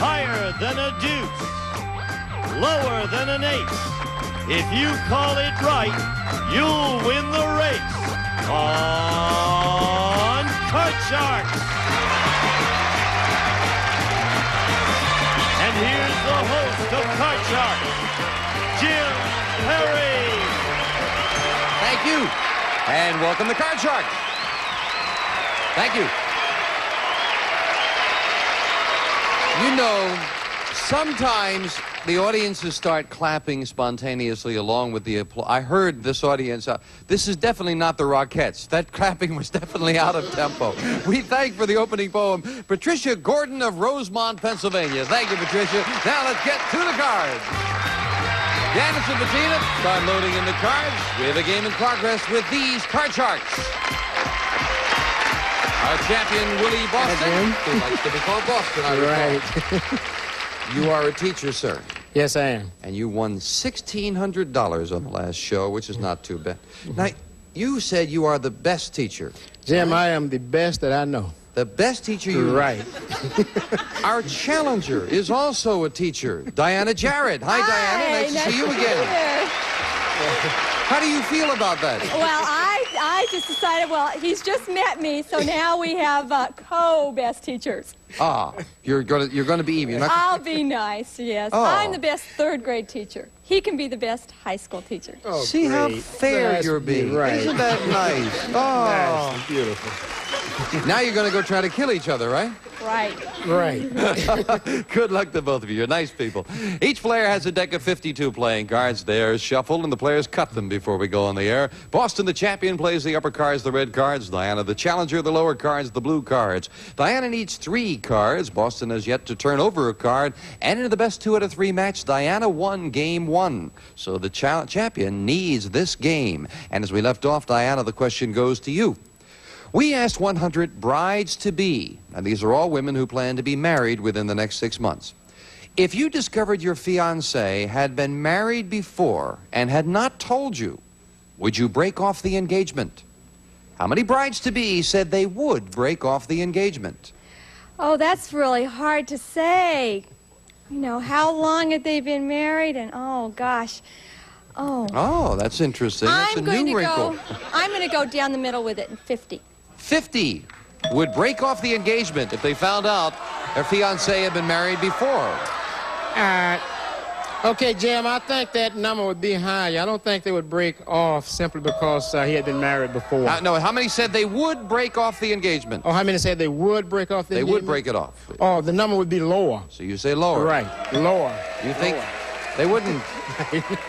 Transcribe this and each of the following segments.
higher than a deuce, lower than an ace. If you call it right, you'll win the race on Card Sharks. And here's the host of Card Sharks, Jim Perry. Thank you, and welcome to Card Sharks. Thank you. You know, sometimes the audiences start clapping spontaneously along with the applause. I heard this audience. This is definitely not the Rockettes. That clapping was definitely out of tempo. We thank for the opening poem Patricia Gordon of Rosemont, Pennsylvania. Thank you, Patricia. Now let's get to the cards. Janice and Bettina, start loading in the cards. We have a game in progress with these Card Sharks. Our champion, Willie Boston. He likes to be called Boston, I recall. Right. You are a teacher, sir. Yes, I am. And you won $1,600 on the last show, which is not too bad. Now, you said you are the best teacher. Jim, I am the best that I know. The best teacher you know. Right. Our challenger is also a teacher, Diana Jarrett. Hi, Diana. Nice to see you again. How do you feel about that? Well, I just decided, well, he's just met me, so now we have co-best teachers. Ah, you're gonna be even. You're not... I'll be nice, yes. Oh. I'm the best third-grade teacher. He can be the best high school teacher. Oh, See great. how fair That's you're being. right. Isn't that nice? Oh. Nice. Beautiful. Now you're going to go try to kill each other, right? Right. Right. Good luck to both of you. You're nice people. Each player has a deck of 52 playing cards. They're shuffled, and the players cut them before we go on the air. Boston, the champion, plays the upper cards, the red cards. Diana, the challenger, the lower cards, the blue cards. Diana needs 3 cards. Boston has yet to turn over a card. And in the best 2 out of 3 match, Diana won game 1. So the champion needs this game. And as we left off, Diana, the question goes to you. We asked 100 brides-to-be, and these are all women who plan to be married within the next 6 months. If you discovered your fiancé had been married before and had not told you, would you break off the engagement? How many brides-to-be said they would break off the engagement? Oh, that's really hard to say. You know, how long had they been married? And, oh, gosh. Oh, that's interesting. That's a new wrinkle. I'm going to go down the middle with it in 50. 50 would break off the engagement if they found out their fiancé had been married before. Okay, Jim, I think that number would be higher. I don't think they would break off simply because he had been married before. No, how many said they would break off the engagement? Oh, how many said they would break off the engagement? They would break it off. Oh, the number would be lower. So you say lower. Right, lower. You think lower. they wouldn't?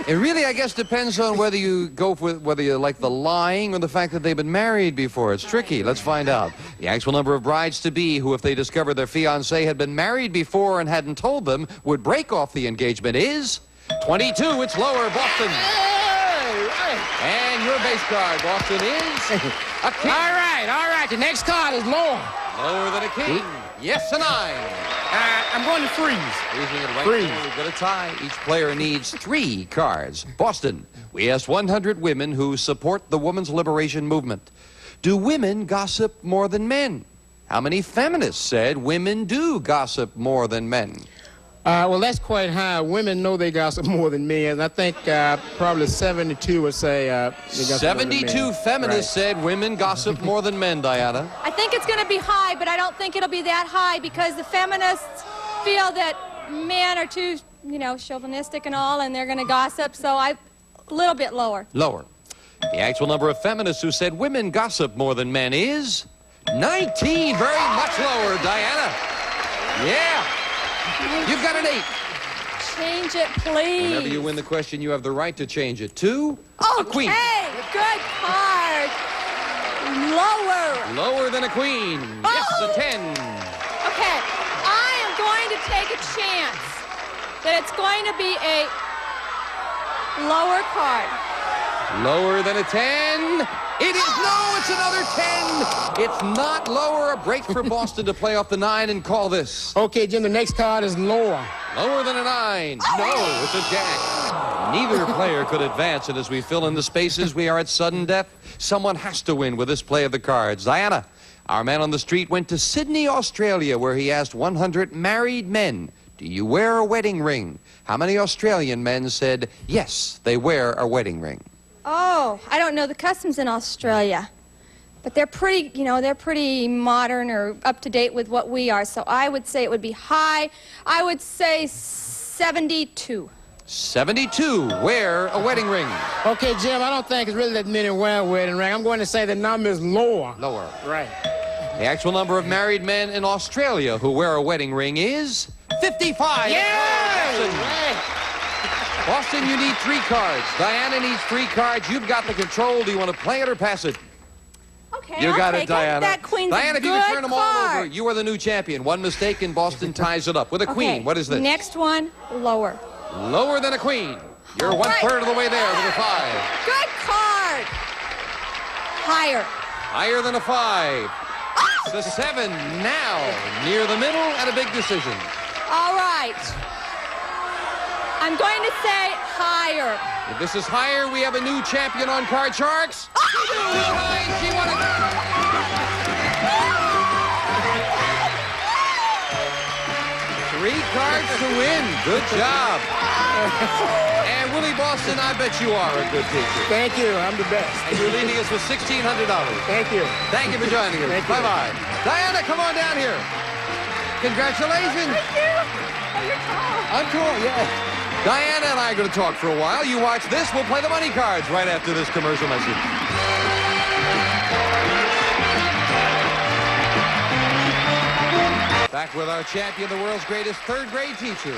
It really, I guess, depends on whether you go with whether you like the lying or the fact that they've been married before. It's tricky. Let's find out. The actual number of brides-to-be who, if they discovered their fiancé had been married before and hadn't told them, would break off the engagement is 22. It's lower, Boston. And your base card, Boston, is a king. All right. The next card is lower. Lower than a king. Yes, a 9. I'm going to freeze. Freezing it right Freeze. now. We've got a tie. Each player needs 3 cards. Boston, we asked 100 women who support the women's liberation movement. Do women gossip more than men? How many feminists said women do gossip more than men? Well, that's quite high. Women know they gossip more than men. I think probably 72 would say they gossip 72 more than men. feminists said women gossip more than men, Diana. I think it's going to be high, but I don't think it'll be that high because the feminists feel that men are too, you know, chauvinistic and all, and they're going to gossip, so a little bit lower. Lower. The actual number of feminists who said women gossip more than men is 19. Very much lower, Diana. Yeah. You've got an 8. Change it, please. Whenever you win the question, you have the right to change it to a queen. Okay, good card. Lower. Lower than a queen. Yes, a 10. Okay, I am going to take a chance that it's going to be a lower card. Lower than a 10. It is, no, it's another 10. It's not lower. A break for Boston to play off the 9 and call this. Okay, Jim, the next card is lower. Lower than a 9. No, it's a jack. Neither player could advance, and as we fill in the spaces, we are at sudden death. Someone has to win with this play of the cards. Diana, our man on the street went to Sydney, Australia, where he asked 100 married men Do you wear a wedding ring? How many Australian men said, yes, they wear a wedding ring? Oh, I don't know the customs in Australia. But they're pretty, they're pretty modern or up to date with what we are. So I would say it would be high. I would say 72. 72 wear a wedding ring. Okay, Jim, I don't think it's really that many wear a wedding ring. I'm going to say the number is lower. Lower. Right. The actual number of married men in Australia who wear a wedding ring is 55. Yeah! Boston, you need 3 cards. Diana needs 3 cards. You've got the control. Do you want to play it or pass it? Okay, You got I'll it, take Diana. That queen's Diana, a if you can good turn them all card. over, you are the new champion. One mistake and Boston ties it up with a queen. Okay, What is this? Next one, lower. Lower than a queen. You're All right. 1/3 of the way there with a 5. Good card. Higher. Higher than a 5. It's a 7 now. Near the middle and a big decision. All right. I'm going to say higher. If this is higher, we have a new champion on Card Sharks. She won it. 3 cards to win. Good job. And Willie Boston, I bet you are a good teacher. Thank you. I'm the best. And you're leaving us with $1,600. Thank you. Thank you for joining us. Thank you. Bye-bye. Diana, come on down here. Congratulations. Thank you. Oh, you're tall. I'm cool, yeah. Diana and I are going to talk for a while. You watch this. We'll play the money cards right after this commercial message. Back with our champion, the world's greatest 3rd grade teacher.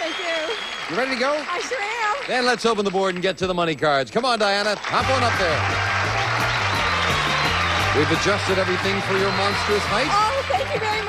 Thank you. You ready to go? I sure am. Then let's open the board and get to the money cards. Come on, Diana. Hop on up there. We've adjusted everything for your monstrous height. Oh, thank you very much.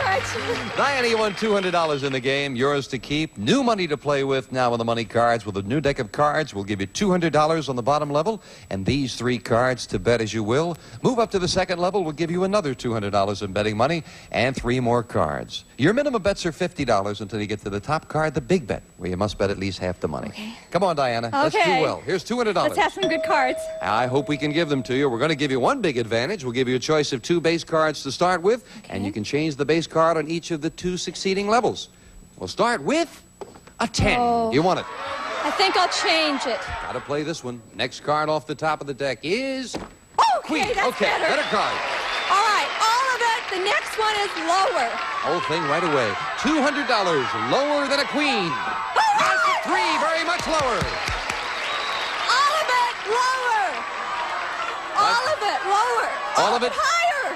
Diana, you won $200 in the game. Yours to keep. New money to play with now on the money cards. With a new deck of cards, we'll give you $200 on the bottom level. And these 3 cards to bet as you will. Move up to the 2nd level, we'll give you another $200 in betting money and 3 more cards. Your minimum bets are $50 until you get to the top card, the big bet, where you must bet at least half the money. Okay. Come on, Diana. Let's do Okay. well. Here's $200. Let's have some good cards. I hope we can give them to you. We're going to give you one big advantage. We'll give you a choice of 2 base cards to start with, and you can change the base card on each of the 2 succeeding levels. We'll start with a 10. Oh. You want it? I think I'll change it. Got to play this one. Next card off the top of the deck is Okay, Queen. that's Okay, better. card. All right, all of it. The next one is lower. Whole thing right away. $200 lower than a queen. That's 3, very much lower. All of it lower. All of it lower. All of it? Higher.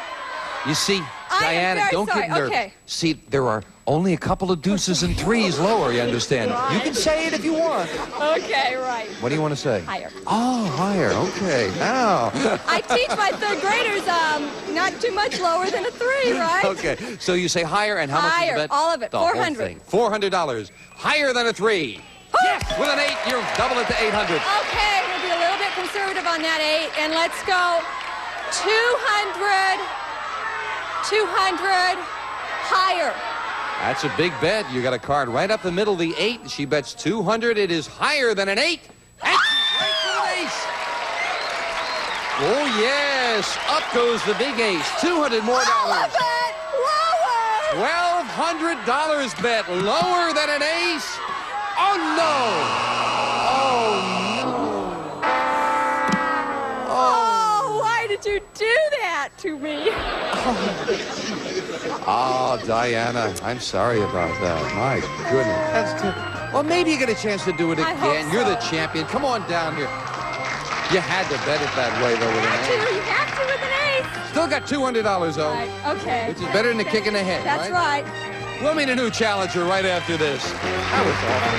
You see, I am Diana, very don't sorry. get nervous. Okay. See, there are only a couple of deuces and 3s lower, you understand? You can say it if you want. Okay, right. What do you want to say? Higher. Oh, higher. Okay. Now. I teach my 3rd graders not too much lower than a 3, right? Okay. So you say higher, and how much is Higher, the bet? all of it, The whole 400. thing. $400. Higher than a 3. Yes! With an 8, you double it to 800. Okay, we'll be a little bit conservative on that 8, and let's go 200, higher. That's a big bet. You got a card right up the middle, the 8. She bets 200. It is higher than an 8. And right to an ace. Oh, yes. Up goes the big ace. $200 more. All of it lower. $1,200 bet lower than an ace. Oh, no. Oh, no. Oh, why did you do that to me? Oh, Diana, I'm sorry about that. My goodness. That's well, maybe you get a chance to do it I hope again. You're the so. champion. Come on down here. You had to bet it that way, though, with an ace. You have to with an ace. Still got $200, though. Right, okay. Which is better than a kick in the head, That's right. We'll meet a new challenger right after this. That was awful.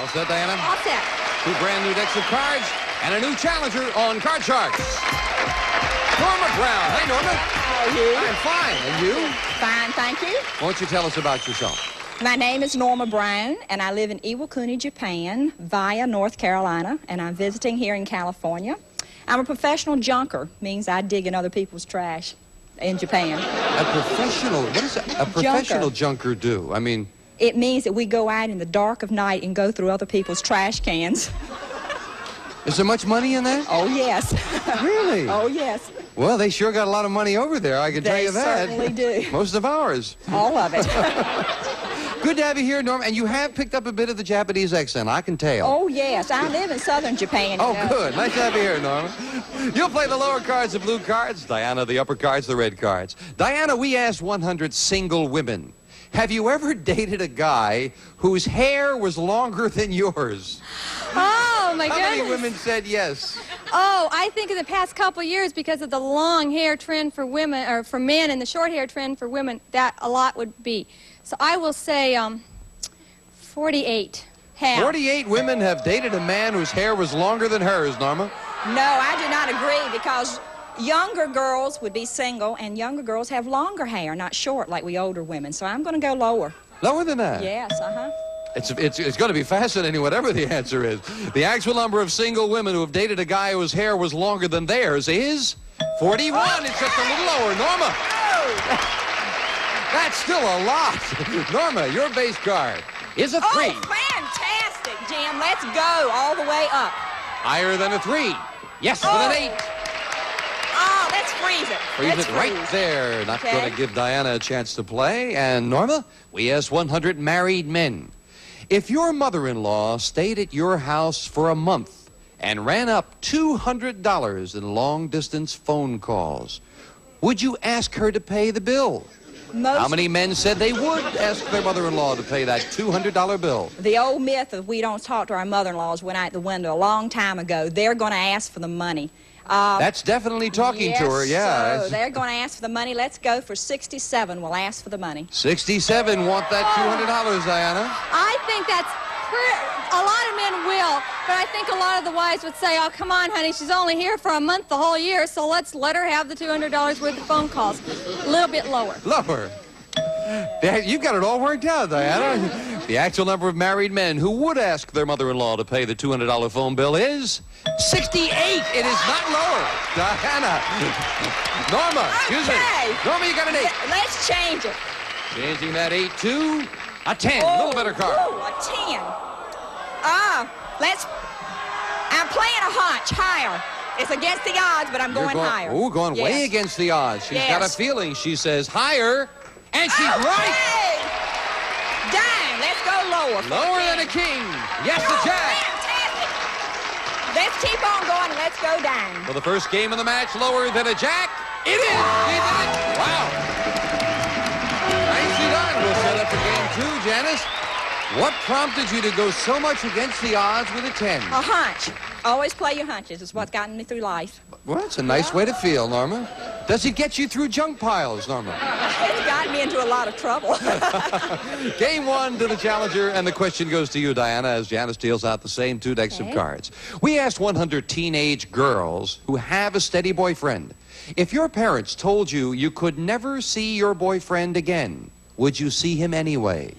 All set, Diana? All set. 2 brand new decks of cards and a new challenger on Card Sharks. Norma Brown. Hi, Norma. How are you? I'm fine. And you? Fine, thank you. Won't you tell us about yourself? My name is Norma Brown, and I live in Iwakuni, Japan, via North Carolina, and I'm visiting here in California. I'm a professional junker, means I dig in other people's trash in Japan. A professional, what does a professional junker do? I mean... It means that we go out in the dark of night and go through other people's trash cans. Is there much money in that? Oh, yes. Really? Oh, yes. Well, they sure got a lot of money over there, I can tell you that. They certainly do. Most of ours. All of it. Good to have you here, Norma. And you have picked up a bit of the Japanese accent, I can tell. Oh, yes. I live in southern Japan. Oh, good. Nice to have you here, Norma. You'll play the lower cards, the blue cards. Diana, the upper cards, the red cards. Diana, we asked 100 single women. Have you ever dated a guy whose hair was longer than yours? Oh, my How goodness. many women said yes? Oh, I think in the past couple years, because of the long hair trend for women, or for men, and the short hair trend for women, that a lot would be. So I will say 48 have. 48 women have dated a man whose hair was longer than hers, Norma. No, I do not agree because younger girls would be single and younger girls have longer hair, not short like we older women. So I'm going to go lower. Lower than that? Yes, uh-huh. It's going to be fascinating, whatever the answer is. The actual number of single women who have dated a guy whose hair was longer than theirs is 41. It's just a little lower. Norma. That's still a lot. Norma, your base card is a 3. Oh, fantastic, Jim. Let's go all the way up. Higher than a 3. Yes, with an 8. Oh, let's freeze it. Freeze Let's it right freeze. there. Not Okay. going to give Diana a chance to play. And Norma, we asked 100 married men. If your mother-in-law stayed at your house for a month and ran up $200 in long-distance phone calls, would you ask her to pay the bill? How many men said they would ask their mother-in-law to pay that $200 bill? The old myth of we don't talk to our mother-in-laws went out the window a long time ago. They're going to ask for the money. That's definitely talking to her, yeah. So they're going to ask for the money. Let's go for 67. We'll ask for the money. 67 want that $200, Diana. I think that's a lot of men will, but I think a lot of the wives would say, oh, come on, honey, she's only here for a month the whole year, so let's let her have the $200 worth of phone calls. A little bit lower. Lower. You've got it all worked out, Diana. The actual number of married men who would ask their mother-in-law to pay the $200 phone bill is 68. It is not lower. Diana. Norma, excuse me. Norma, you got an 8. Let's change it. Changing that 8 to a 10. A little better card. Oh, a 10. I'm playing a hunch, higher. It's against the odds, but I'm going higher. Ooh, going way Yes. against the odds. She's got a Yes. feeling. She says higher, and she's right. Dang, let's go lower. Lower than a king. Yes, the jack. Fantastic. Let's keep on going and let's go down. For the first game of the match, lower than a jack. It is. She did it. Wow. Nicely done. We'll set up for game 2, Janice. What prompted you to go so much against the odds with a 10? A hunch. Always play your hunches. It's what's gotten me through life. Well, it's a nice way to feel, Norma. Does it get you through junk piles, Norma? It's gotten me into a lot of trouble. Game 1 to the challenger, and the question goes to you, Diana, as Janice deals out the same 2 decks of cards. We asked 100 teenage girls who have a steady boyfriend. If your parents told you you could never see your boyfriend again, would you see him anyway?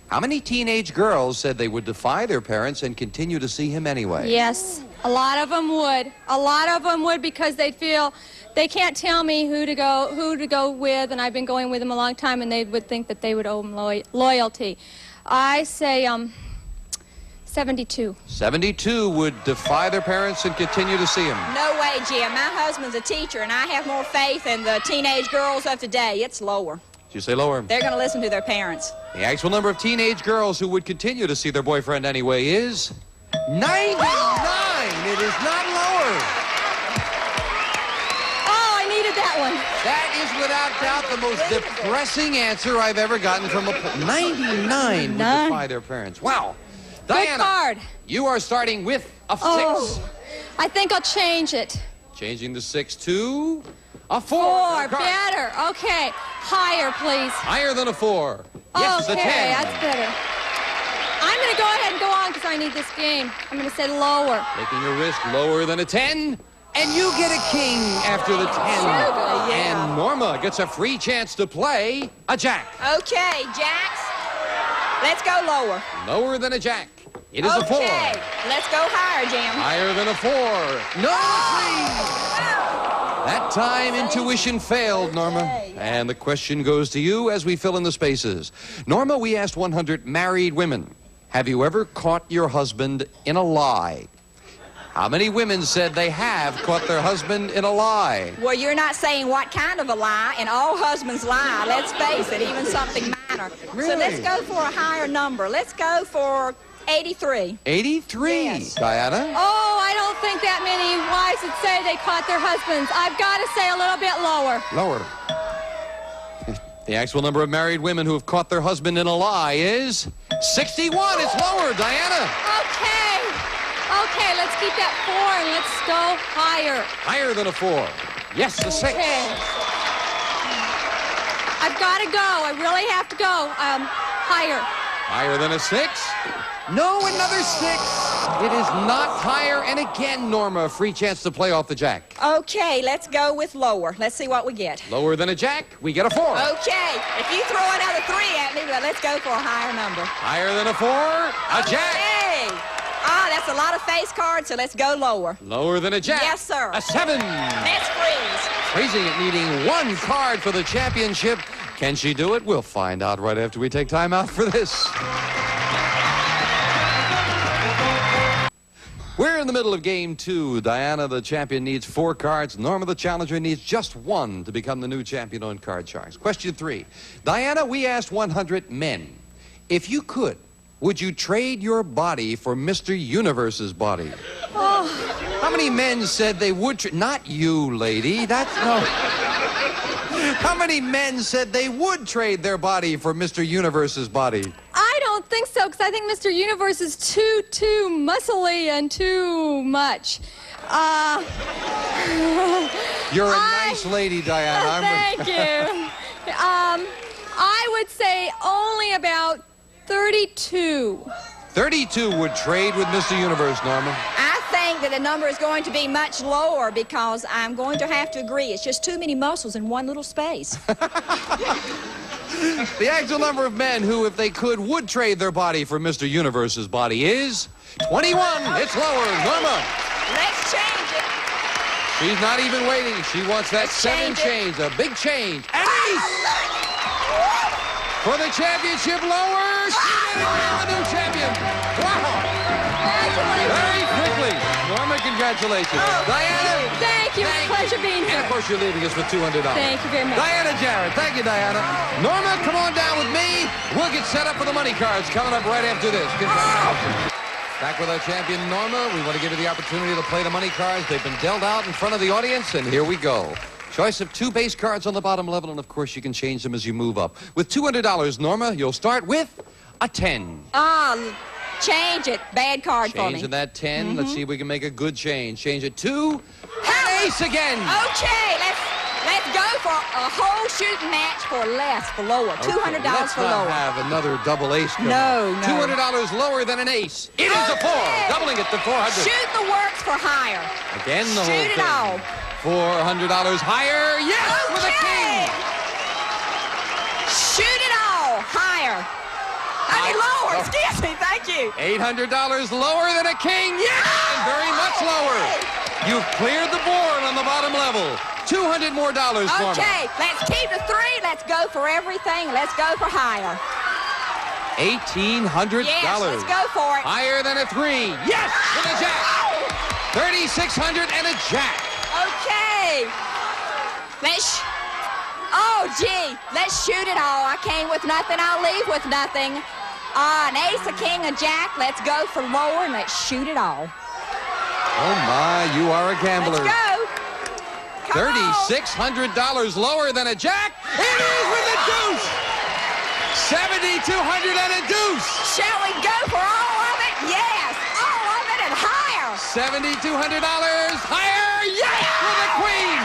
How many teenage girls said they would defy their parents and continue to see him anyway? Yes, a lot of them would. A lot of them would because they'd feel they can't tell me who to go with, and I've been going with them a long time, and they would think that they would owe him loyalty. I say 72. 72 would defy their parents and continue to see him. No way, Jim. My husband's a teacher, and I have more faith in the teenage girls of today. It's lower. You say lower. They're going to listen to their parents. The actual number of teenage girls who would continue to see their boyfriend anyway is 99. It is not lower. Oh, I needed that one. That is without doubt the most depressing answer I've ever gotten from a 99 would defy their parents. Wow. Good Diana, card. you are starting with a 6. Oh, I think I'll change it. Changing the 6 to a 4. 4, Good card. better. Okay, higher, please. Higher than a 4. Yes, okay, a 10. that's better. I'm going to go ahead and go on because I need this game. I'm going to say lower. Taking a risk lower than a 10. And you get a king after the 10. And Norma gets a free chance to play a jack. Okay, Jacks. Let's go lower. Lower than a jack. It is a 4. Okay, let's go higher, Jim. Higher than a 4. No, that time intuition failed, Norma. And the question goes to you as we fill in the spaces. Norma, we asked 100 married women, have you ever caught your husband in a lie? How many women said they have caught their husband in a lie? Well, you're not saying what kind of a lie, and all husbands lie. Let's face it, even something minor. Really? So let's go for a higher number. Let's go for 83. 83. Yes. Diana? Oh, I don't think that many wives would say they caught their husbands. I've got to say a little bit lower. Lower. The actual number of married women who have caught their husband in a lie is 61. It's lower, Diana. Okay, let's keep that 4 and let's go higher. Higher than a 4. Yes, a 6. Okay. I've got to go. I really have to go. Higher. Higher than a 6? No, another 6. It is not higher. And again, Norma, a free chance to play off the jack. Okay, let's go with lower. Let's see what we get. Lower than a jack, we get a 4. Okay, if you throw another 3 at me, well, let's go for a higher number. Higher than a 4, a jack. Hey! Ah, that's a lot of face cards, so let's go lower. Lower than a jack. Yes, sir. A 7. Let's freeze. Freezing it, needing 1 card for the championship. Can she do it? We'll find out right after we take time out for this. We're in the middle of game 2. Diana, the champion, needs 4 cards. Norma, the challenger, needs just 1 to become the new champion on Card Sharks. Question 3. Diana, we asked 100 men. If you could, would you trade your body for Mr. Universe's body? Oh. How many men said they would not you, lady. That's no. How many men said they would trade their body for Mr. Universe's body? I don't think so, because I think Mr. Universe is too muscly and too much. You're a nice lady, Diana. Thank you. I would say only about 32. 32 would trade with Mr. Universe, Norma. I think that the number is going to be much lower because I'm going to have to agree. It's just too many muscles in one little space. The actual number of men who, if they could, would trade their body for Mr. Universe's body is 21. It's lower. Norma. Let's change it. She's not even waiting. She wants that Let's 7 change, a big change. An ace! For the championship, lower. She did it. We're the new champion. Wow. Very quickly. Norma, congratulations. Diana. Thank you. It's a pleasure being here. And of course, you're leaving us with $200. Thank you very much. Diana Jarrett. Thank you, Diana. Norma, come on down with me. We'll get set up for the money cards coming up right after this. Congratulations. Back with our champion, Norma. We want to give you the opportunity to play the money cards. They've been dealt out in front of the audience, and here we go. Choice of 2 base cards on the bottom level, and of course, you can change them as you move up. With $200, Norma, you'll start with a 10. Change it. Bad card for me. Changing that 10. Let's see if we can make a good change. Change it to an ace again. Okay, let's go for a whole shooting match for less, for lower. $200 for lower. Let's not have another double ace. No. $200 lower than an ace. It is a 4, doubling it to 400. Shoot the works for higher. Again, the whole Shoot it thing. all. $400 higher. Yes, with a king. Shoot it all. Higher. I mean lower. Excuse me. Thank you. $800 lower than a king. Yes, and very much lower. You've cleared the board on the bottom level. $200 more for me. Okay, let's keep the 3. Let's go for everything. Let's go for higher. $1,800. Yes, let's go for it. Higher than a 3. Yes, with a jack. $3,600 and a jack. Okay. Let's shoot it all. I came with nothing. I'll leave with nothing. An ace, a king, a jack. Let's go for lower and let's shoot it all. Oh my, you are a gambler. Let's go. $3,600 lower than a jack. It is with a deuce. $7,200 and a deuce. Shall we go for all of it? Yes, all of it and higher. $7,200 higher. Yes, with a queen.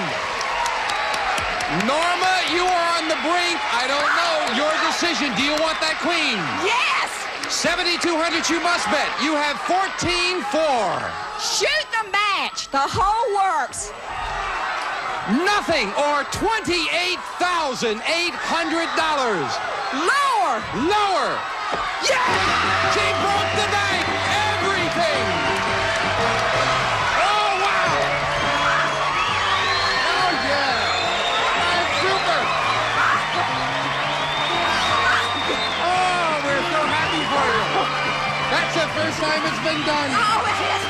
Norma, you are on the brink. I don't know. Your decision. Do you want that queen? Yes. $7,200 you must bet. You have 14-4. Shoot the match. The whole works. Nothing or $28,800. Lower. Lower. Yes! She broke the bank. Everything. Oh, wow. Oh, yeah. That's super. Oh, we're so happy for you. That's the first time it's been done. Oh, it is.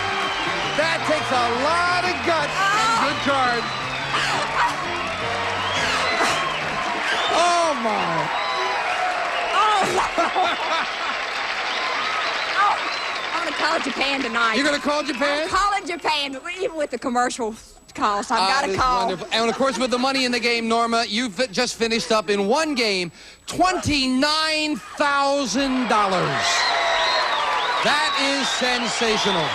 That takes takes a lot of guts and good cards. Oh, my. I'm going to call Japan tonight. You're going to call Japan? I'm calling Japan, even with the commercial cost. I've got to call. Wonderful. And, of course, with the money in the game, Norma, you've just finished up in one game $29,000. That is sensational.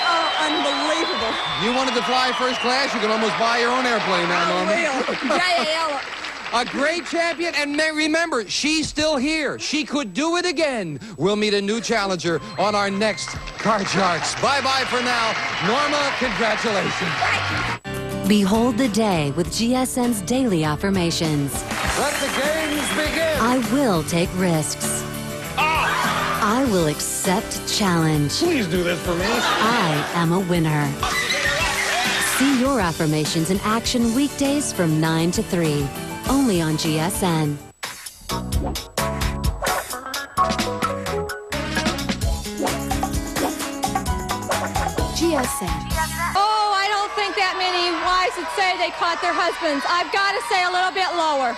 Oh, unbelievable. You wanted to fly first class, you can almost buy your own airplane now, Norma. I will. JAL. A great champion, and remember, she's still here. She could do it again. We'll meet a new challenger on our next Card Sharks. Bye-bye for now. Norma, congratulations. Behold the day with GSN's daily affirmations. Let the games begin. I will take risks. I will accept challenge. Please do this for me. I am a winner. See your affirmations in action weekdays from 9 to 3. Only on GSN. GSN. Oh, I don't think that many wives would say they caught their husbands. I've got to say a little bit lower.